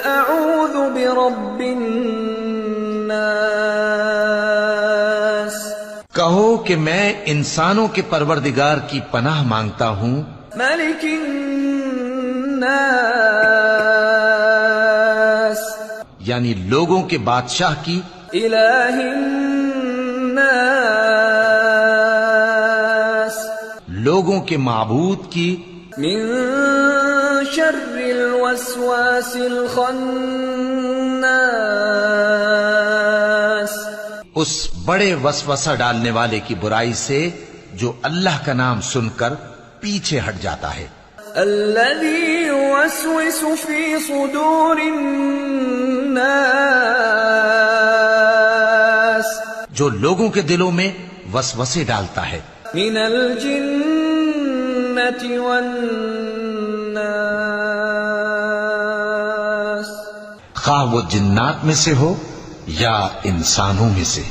اعوذ برب الناس، کہو کہ میں انسانوں کے پروردگار کی پناہ مانگتا ہوں، ملک الناس، یعنی لوگوں کے بادشاہ کی، الہ الناس، لوگوں کے معبود کی، من شر الوسواس الخناس، اس بڑے وسوسہ ڈالنے والے کی برائی سے جو اللہ کا نام سن کر پیچھے ہٹ جاتا ہے، الذي يوسوس في صدور الناس، جو لوگوں کے دلوں میں وسوسے ڈالتا ہے، من الجنة والناس، خواہ وہ جنات میں سے ہو یا انسانوں میں سے۔